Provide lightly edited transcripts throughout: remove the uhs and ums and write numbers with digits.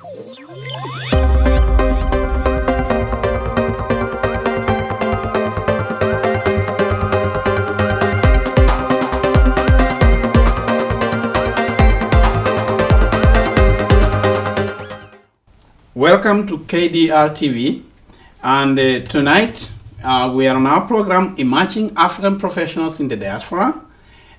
Welcome to KDRTV, and tonight we are on our program Emerging African Professionals in the Diaspora.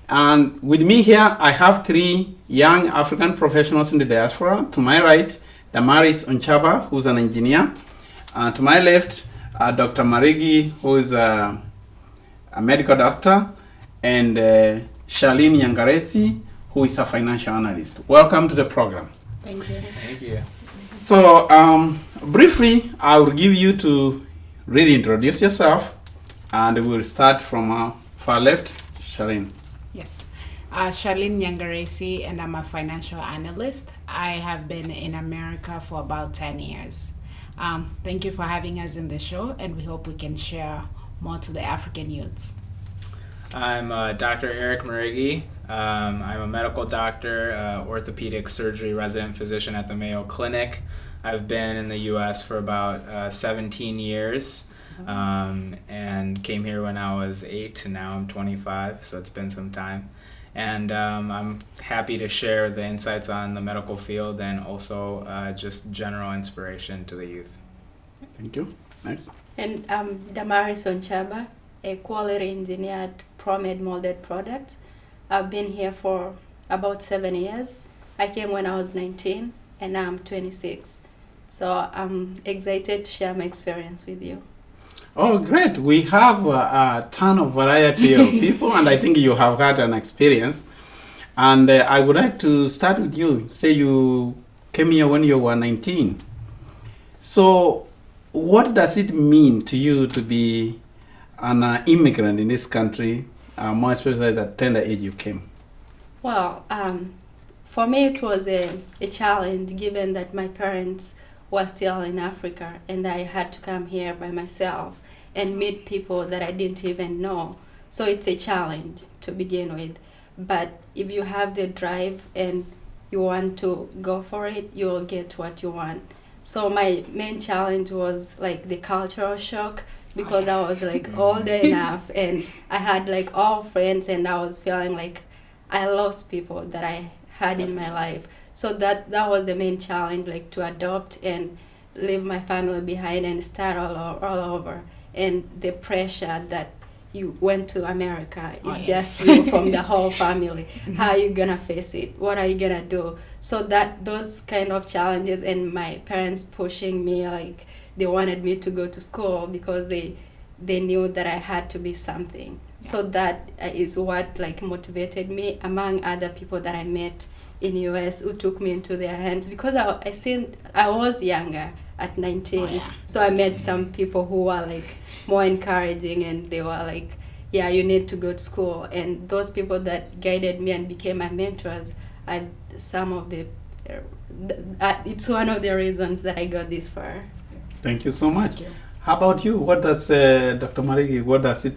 And with me here, I have three young African professionals in the diaspora. To my right, Damaris Onchaba, who's an engineer. To my left, Dr. Marigi, who is a medical doctor, and Charlene Yangaresi, who is a financial analyst. Welcome to the program. Thank you. Thank you. So, briefly, I will give you to really introduce yourself, and we'll start from far left, Charlene. Yes. Charlene Yangaresi, and I'm a financial analyst. I have been in America for about 10 years. Thank you for having us in the show, and we hope we can share more to the African youths. I'm Dr. Eric Marigi. I'm a medical doctor, orthopedic surgery resident physician at the Mayo Clinic. I've been in the U.S. for about 17 years and came here when I was 8, and now I'm 25, so it's been some time. And I'm happy to share the insights on the medical field and also just general inspiration to the youth. Thank you. Next. And I'm Damaris Onchaba, a quality engineer at ProMed Molded Products. I've been here for about 7 years. I came when I was 19, and now I'm 26. So I'm excited to share my experience with you. Oh, great. We have a ton of variety of people, and I think you have had an experience. And I would like to start with you. Say you came here when you were 19. So what does it mean to you to be an immigrant in this country, more especially at the tender age you came? Well, for me it was a challenge, given that my parents were still in Africa and I had to come here by myself and meet people that I didn't even know. So it's a challenge to begin with. But if you have the drive and you want to go for it, you'll get what you want. So my main challenge was like the cultural shock, because I was like older enough and I had like all friends, and I was feeling like I lost people that I had in my life. So that was the main challenge, like to adopt and leave my family behind and start all over. And the pressure that you went to America, it just you from the whole family. How are you gonna face it? What are you gonna do? So those kind of challenges, and my parents pushing me, like they wanted me to go to school because they knew that I had to be something. So that is what like motivated me, among other people that I met in US who took me into their hands, because I was younger at 19. So I met some people who were like more encouraging, and they were like, yeah, you need to go to school. And those people that guided me and became my mentors are some of the it's one of the reasons that I got this far. Thank you so much. How about you? What does Dr. Marigi, what does it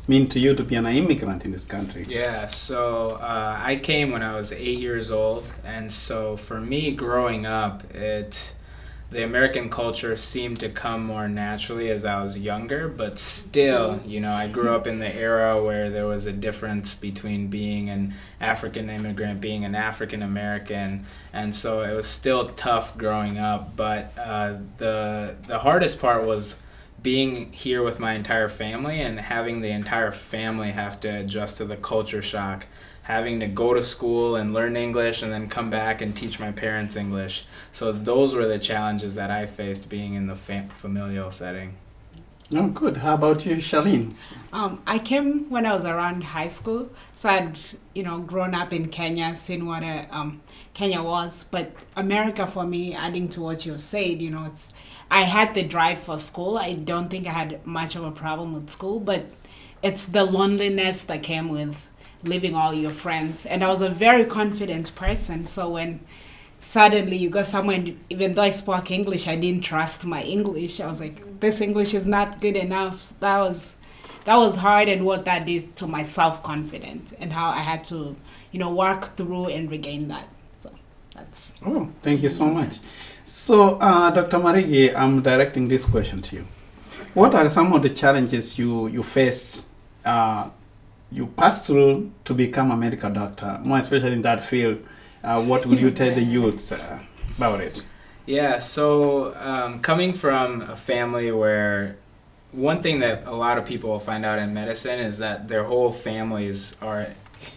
mean to you to be an immigrant in this country? Yeah, so I came when I was 8 years old, and so for me growing up, the American culture seemed to come more naturally as I was younger, but still, I grew up in the era where there was a difference between being an African immigrant, being an African American, and so it was still tough growing up. But the hardest part was being here with my entire family and having the entire family have to adjust to the culture shock, having to go to school and learn English and then come back and teach my parents English. So those were the challenges that I faced being in the familial setting. Oh, good. How about you, Charlene? I came when I was around high school, so I'd grown up in Kenya, seen what Kenya was. But America, for me, adding to what you've said, I had the drive for school. I don't think I had much of a problem with school, but it's the loneliness that came with leaving all your friends. And I was a very confident person, so when suddenly you go somewhere, and even though I spoke English, I didn't trust my English. I was like, this English is not good enough. That was hard, and what that did to my self-confidence and how I had to, work through and regain that. So that's. Oh, thank you so much. So, Dr. Marigi, I'm directing this question to you. What are some of the challenges you faced, you passed through to become a medical doctor, more especially in that field? What would you tell the youths about it? Yeah, so coming from a family where one thing that a lot of people will find out in medicine is that their whole families are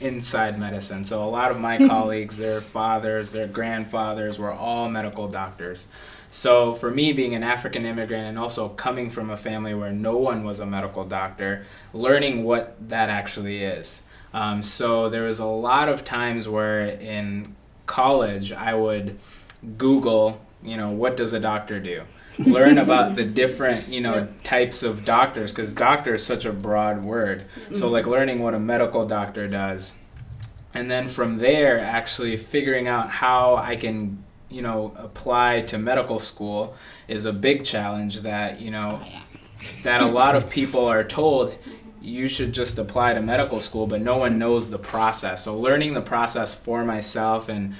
inside medicine. So a lot of my colleagues, their fathers, their grandfathers were all medical doctors. So for me, being an African immigrant and also coming from a family where no one was a medical doctor, learning what that actually is. So there was a lot of times where in college I would Google, what does a doctor do? Learn about the different, types of doctors, because doctor is such a broad word. So like learning what a medical doctor does. And then from there, actually figuring out how I can, apply to medical school is a big challenge that, that a lot of people are told you should just apply to medical school, but no one knows the process. So learning the process for myself, and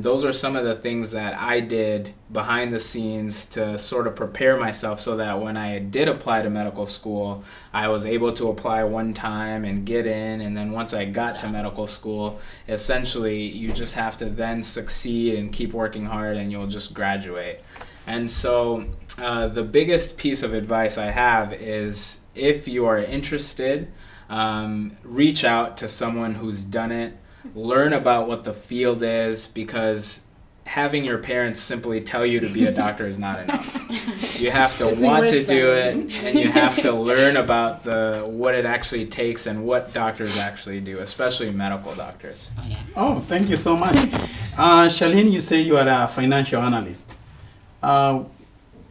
those are some of the things that I did behind the scenes to sort of prepare myself so that when I did apply to medical school, I was able to apply one time and get in, and then once I got to medical school, essentially you just have to then succeed and keep working hard and you'll just graduate. And so the biggest piece of advice I have is, if you are interested, reach out to someone who's done it, learn about what the field is, because having your parents simply tell you to be a doctor is not enough. You have to want to do it, and you have to learn about what it actually takes and what doctors actually do, especially medical doctors. Oh, thank you so much. Charlene, you say you are a financial analyst.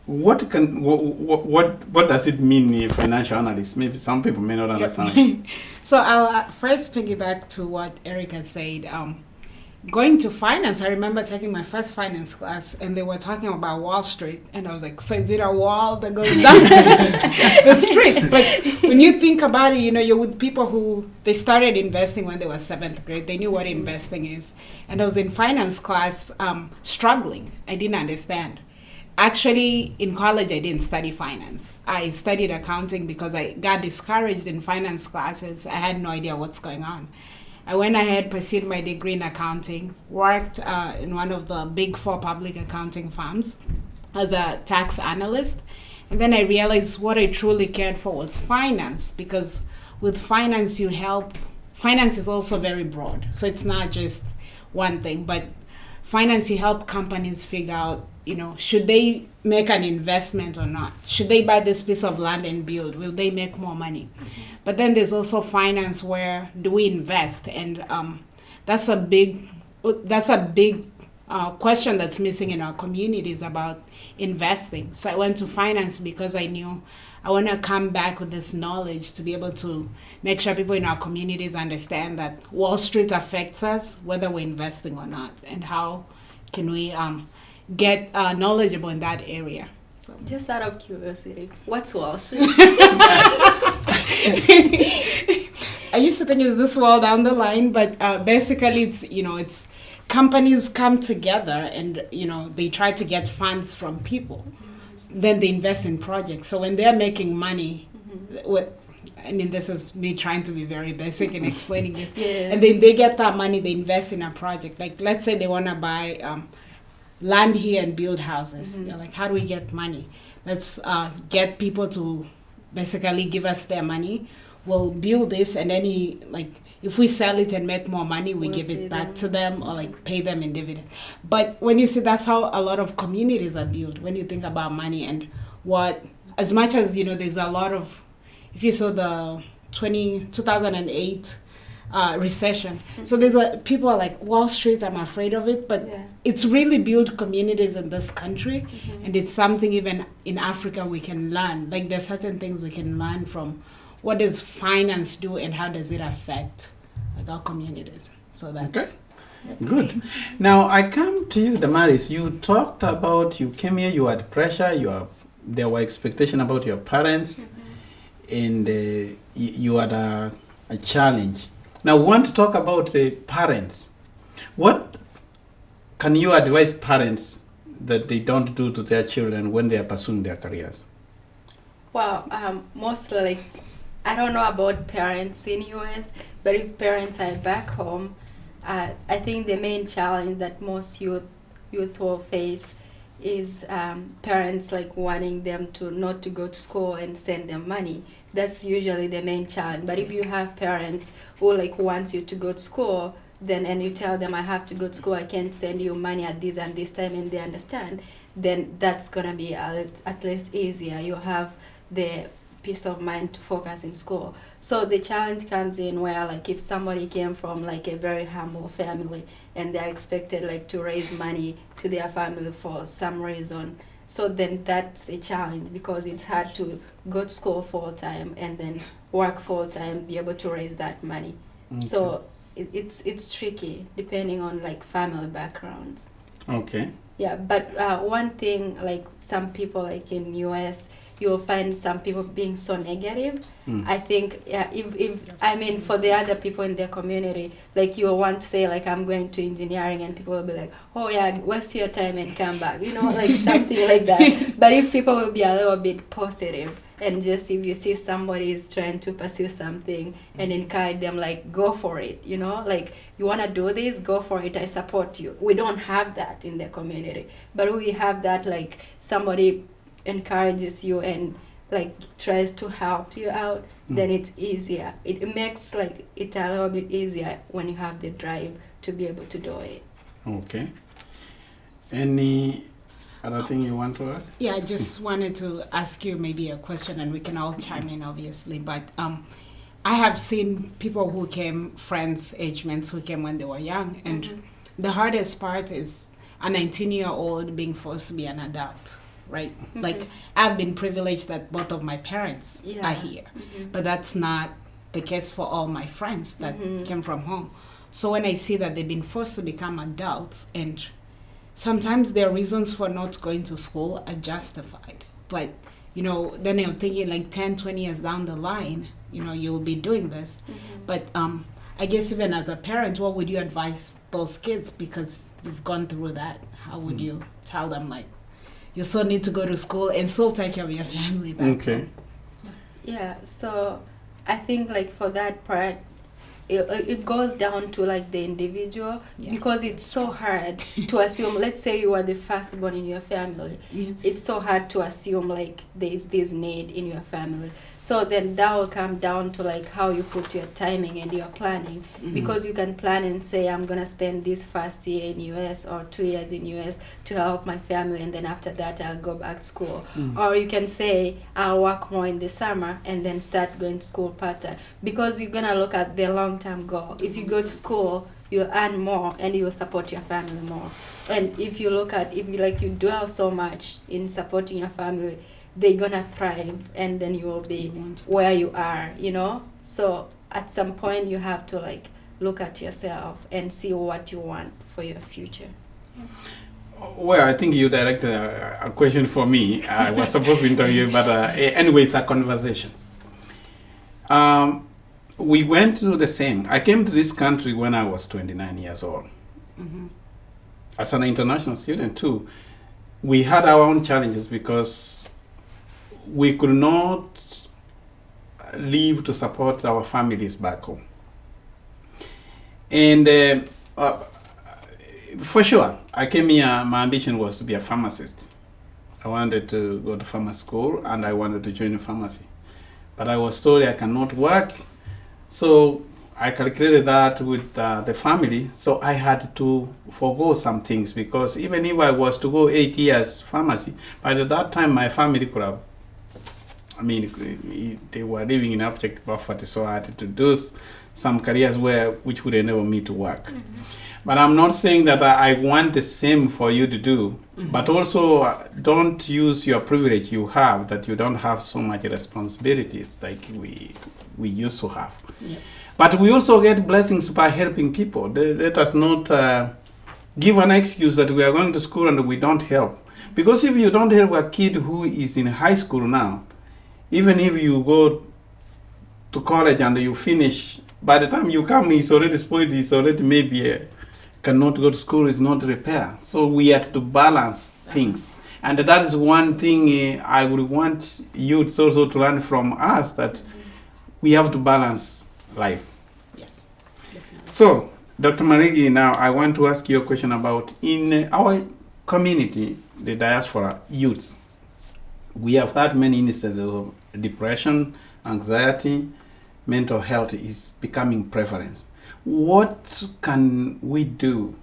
What does it mean, a financial analyst? Maybe some people may not understand. So I'll first piggyback to what Erica said. Going to finance, I remember taking my first finance class, and they were talking about Wall Street, and I was like, so is it a wall that goes down the street? But when you think about it, you're with people who, they started investing when they were 7th grade. They knew what investing is. And I was in finance class struggling. I didn't understand. Actually, in college, I didn't study finance. I studied accounting because I got discouraged in finance classes. I had no idea what's going on. I went ahead, pursued my degree in accounting, worked in one of the big 4 public accounting firms as a tax analyst. And then I realized what I truly cared for was finance, because with finance, finance is also very broad. So it's not just one thing, but finance, you help companies figure out, should they make an investment or not? Should they buy this piece of land and build? Will they make more money? But then there's also finance, where do we invest? And that's a big question that's missing in our communities about investing. So I went to finance because I knew I want to come back with this knowledge to be able to make sure people in our communities understand that Wall Street affects us, whether we're investing or not, and how can we get knowledgeable in that area. So. Just out of curiosity, what's Wall Street? I used to think it's this well down the line, but basically it's companies come together and they try to get funds from people. Then they invest in projects. So when they're making money, this is me trying to be very basic in explaining this. Yeah. And then they get that money, they invest in a project. Like, let's say they want to buy land here and build houses. They're like, how do we get money? Let's get people to basically give us their money. We'll build this, and then if we sell it and make more money, we'll give it back to them, or pay them in dividends. But when you see, that's how a lot of communities are built. When you think about money and as much as there's a lot of, if you saw the 2008 recession, so there's people are like, Wall Street, I'm afraid of it, but it's really built communities in this country, and it's something even in Africa we can learn. There's certain things we can learn from. What does finance do, and how does it affect our communities? So that's okay. Good. Now I come to you, Damaris. You talked about, you came here, you had pressure, there were expectations about your parents, and you had a challenge. Now we want to talk about parents. What can you advise parents that they don't do to their children when they are pursuing their careers? Well, mostly like, I don't know about parents in US, but if parents are back home, I think the main challenge that most youths will face is parents like wanting them to not to go to school and send them money. That's usually the main challenge. But if you have parents who like wants you to go to school, then and you tell them I have to go to school, I can't send you money at this and this time, and they understand, then that's gonna be at least easier. You have the peace of mind to focus in school. So the challenge comes in where like if somebody came from like a very humble family and they're expected like to raise money to their family for some reason, so then that's a challenge because it's hard to go to school full time and then work full time, be able to raise that money. Okay. So it's tricky depending on like family backgrounds. Okay. Yeah, but one thing like some people like in US, you'll find some people being so negative. I think if I mean for the other people in their community, like you'll want to say like I'm going to engineering and people will be like, oh yeah, waste your time and come back, you know, like something like that. But if people will be a little bit positive and just if you see somebody is trying to pursue something and encourage them like go for it, you know, like you want to do this, go for it, I support you. We don't have that in the community, but we have that like somebody encourages you and like tries to help you out, then it's easier. It makes like it a little bit easier when you have the drive to be able to do it. Okay. Any other thing you want to add? Yeah, I just wanted to ask you maybe a question, and we can all chime in, obviously. But I have seen people who came, friends, age mates who came when they were young, and the hardest part is a 19-year-old being forced to be an adult, right? Like, I've been privileged that both of my parents are here, but that's not the case for all my friends that came from home. So when I see that they've been forced to become adults, and sometimes their reasons for not going to school are justified, but you know, then you're thinking like 10, 20 years down the line, you know, you'll be doing this. But I guess even as a parent, what would you advise those kids, because you've gone through that? How would you tell them, like, you still need to go to school and still take care of your family back home? Yeah, so I think like for that part, it goes down to like the individual, because it's so hard to assume, let's say you are the firstborn in your family, it's so hard to assume like there's this need in your family. So then that will come down to like how you put your timing and your planning, because you can plan and say I'm gonna spend this first year in US or 2 years in US to help my family, and then after that I'll go back to school. Or you can say I'll work more in the summer and then start going to school part-time, because you're gonna look at the long-term goal. If you go to school, you earn more and you will support your family more. And if you look at, if you like, you dwell so much in supporting your family, they're gonna thrive, and then you will be where you are, you know. So at some point you have to like look at yourself and see what you want for your future. Well, I think you directed a question for me. I was supposed to interview you, but anyway, it's a conversation. We went through the same. I came to this country when I was 29 years old. As an international student too, we had our own challenges because we could not live to support our families back home. And for sure, I came here, my ambition was to be a pharmacist. I wanted to go to pharmacy school and I wanted to join a pharmacy. But I was told I cannot work, so I calculated that with the family, so I had to forego some things, because even if I was to go 8 years pharmacy, by that time my family could have, I mean, they were living in abject poverty, so I had to do some careers which would enable me to work. But I'm not saying that I want the same for you to do, but also don't use your privilege you have, that you don't have so much responsibilities like we used to have. But we also get blessings by helping people. Let us not give an excuse that we are going to school and we don't help. Because if you don't help a kid who is in high school now, even if you go to college and you finish, by the time you come, he's already spoiled, he's already maybe cannot go to school, is not repair. So we have to balance things. And that is one thing I would want youths also to learn from us, that we have to balance life. Yes. Definitely. So, Dr. Marigi, now I want to ask you a question about in our community, the diaspora youths. We have had many instances of depression, anxiety, mental health is becoming prevalent. What can we do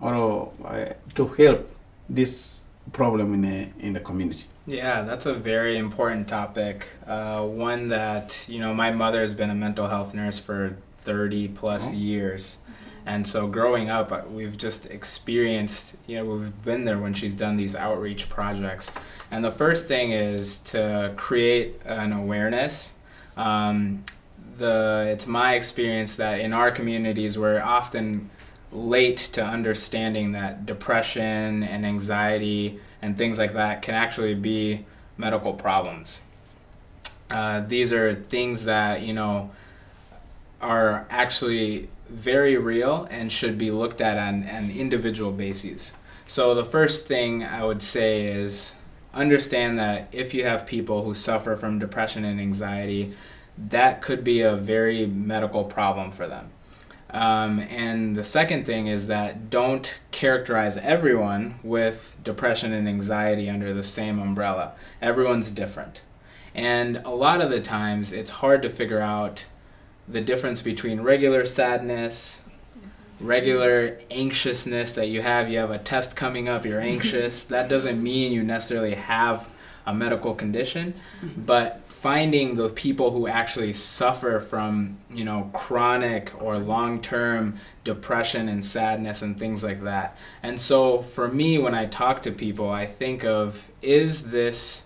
to help this problem in the community? Yeah, that's a very important topic. One that, my mother has been a mental health nurse for 30 plus years. And so growing up, we've just experienced, we've been there when she's done these outreach projects. And the first thing is to create an awareness. It's my experience that in our communities, we're often late to understanding that depression and anxiety and things like that can actually be medical problems. These are things that, are actually very real and should be looked at on an individual basis. So the first thing I would say is understand that if you have people who suffer from depression and anxiety, that could be a very medical problem for them. And the second thing is that don't characterize everyone with depression and anxiety under the same umbrella. Everyone's different. And a lot of the times it's hard to figure out the difference between regular sadness, regular anxiousness that you have a test coming up, you're anxious. That doesn't mean you necessarily have a medical condition, but finding the people who actually suffer from, chronic or long-term depression and sadness and things like that. And so for me, when I talk to people, I think of, is this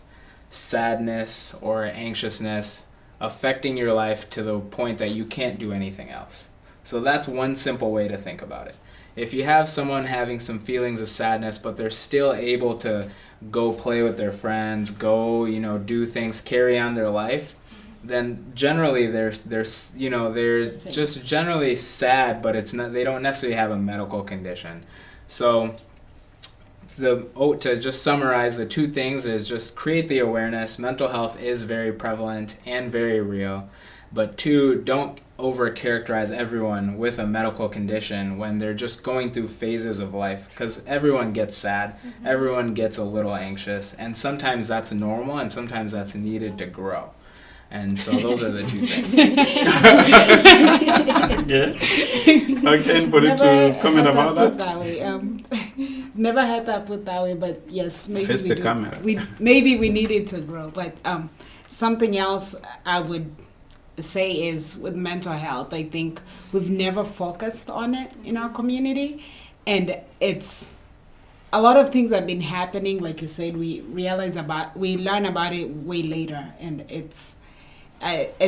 sadness or anxiousness affecting your life to the point that you can't do anything else? So that's one simple way to think about it. If you have someone having some feelings of sadness, but they're still able to go play with their friends, go, do things, carry on their life, then generally they're just generally sad, but it's not, they don't necessarily have a medical condition. So to just summarize the two things is just create the awareness. Mental health is very prevalent and very real. But two, don't over-characterize everyone with a medical condition when they're just going through phases of life, because everyone gets sad, everyone gets a little anxious, and sometimes that's normal and sometimes that's needed to grow. And so those are the two things. Yeah. Okay, anybody to comment about that? Never had that put that way, but yes, maybe Face the camera. Maybe we needed to grow. But something else I would say is with mental health, I think we've never focused on it in our community, and it's a lot of things have been happening. Like you said, we learn about it way later, and it's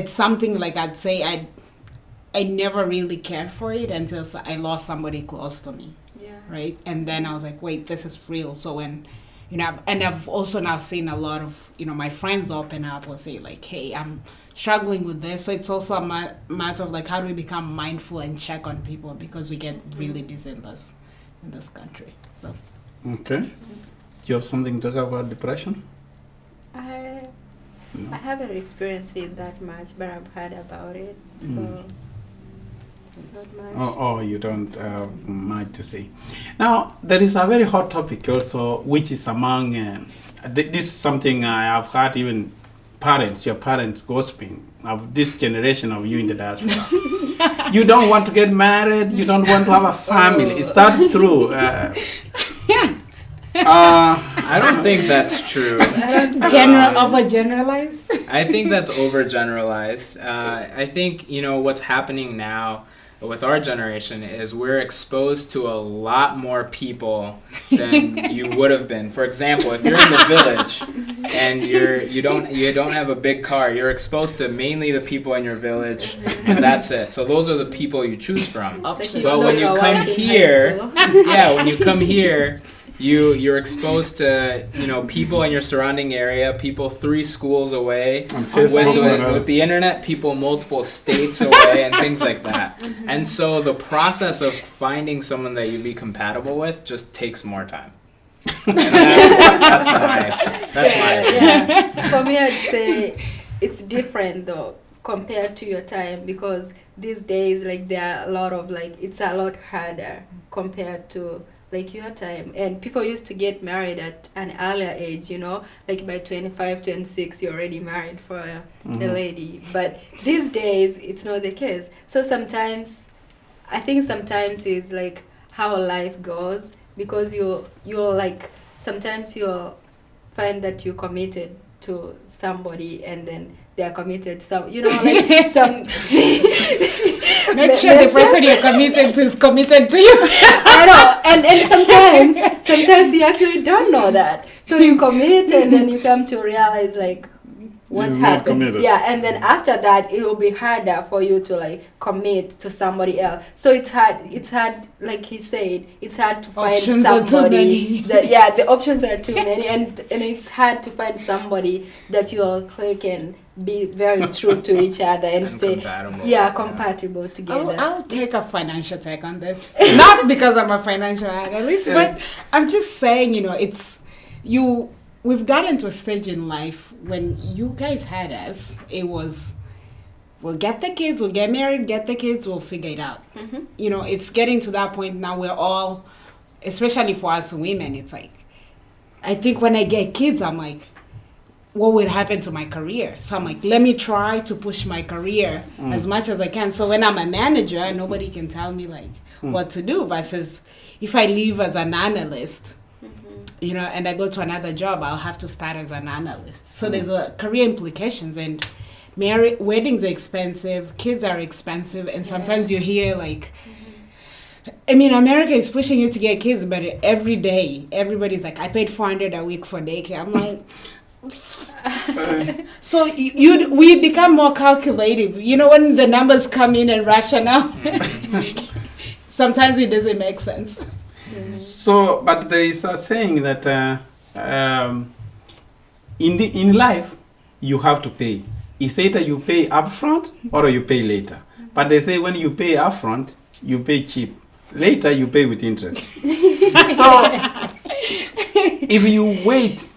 something like I'd say I never really cared for it until I lost somebody close to me. Right, and then I was like, wait, this is real. So when I've also now seen a lot of my friends open up or say like, hey, I'm struggling with this. So it's also a matter of like, how do we become mindful and check on people, because we get really busy in this country. So okay, you have something to talk about depression? I haven't experienced it that much, but I've heard about it. So not much. You don't have much to say. Now, there is a very hot topic also, which is among, this is something I have heard even your parents gossiping of this generation of you in the diaspora. You don't want to get married, you don't want to have a family. Is that true? I don't think that's true. Overgeneralized? I think that's overgeneralized. I think, what's happening now with our generation is we're exposed to a lot more people than you would have been. For example, if you're in the village and you don't have a big car, you're exposed to mainly the people in your village, and that's it. So those are the people you choose from. But when you come here, you're exposed to people in your surrounding area, people 3 schools away, with the internet, people multiple states away, and things like that. And so the process of finding someone that you'd be compatible with just takes more time. That's my yeah. For me, I'd say it's different though compared to your time, because these days, like, there are a lot of, like, it's a lot harder compared to like your time. And people used to get married at an earlier age, you know, like by 25, 26, you're already married for a lady. But these days, it's not the case. So sometimes, I think sometimes it's like how life goes, because you're like, sometimes you'll find that you're committed to somebody and then they are committed to some, you know, like some. Make sure the person you're committed to is committed to you. I know, and sometimes you actually don't know that. So you commit and then you come to realize like what's happened. Yeah, and then after that it will be harder for you to like commit to somebody else. So it's hard, like he said, it's hard to find Options somebody are too that, yeah, the options are too many, and it's hard to find somebody that you'll click and be very true to each other and stay compatible together. I'll take a financial take on this. Not because I'm a financial analyst, but I'm just saying, you know, we've gotten to a stage in life when you guys had us, it was, we'll get the kids, we'll get married, get the kids, we'll figure it out. You know, it's getting to that point now where all, especially for us women, it's like, I think when I get kids, I'm like, what would happen to my career? So I'm like, let me try to push my career as much as I can. So when I'm a manager, nobody can tell me like what to do, versus if I leave as an analyst, you know, and I go to another job, I'll have to start as an analyst. So there's a career implications, and weddings are expensive, kids are expensive, and sometimes you hear like, I mean, America is pushing you to get kids, but every day, everybody's like, I paid $400 a week for daycare. I'm like, so we become more calculative. You know, when the numbers come in and rational, sometimes it doesn't make sense. So, but there is a saying that in life you have to pay. It's either you pay upfront or you pay later. But they say when you pay upfront, you pay cheap. Later you pay with interest. So, if you wait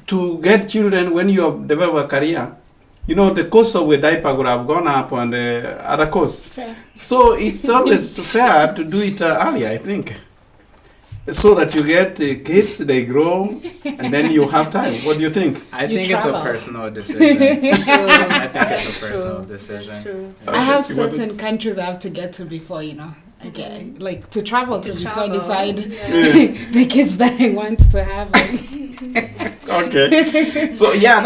to get children when you have developed a career, you know, the cost of a diaper would have gone up and other costs. Fair. So it's always fair to do it earlier, I think. So that you get kids, they grow, and then you have time. What do you think? I think it's a personal decision. I think it's a personal decision. True. Okay. I have certain countries I have to get to before, you know, okay, like to travel to before I decide the kids that I want to have. Okay. So yeah,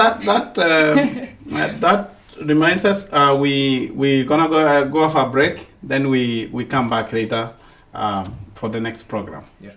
that reminds us. We're gonna go off a break. Then we come back later for the next program. Yeah.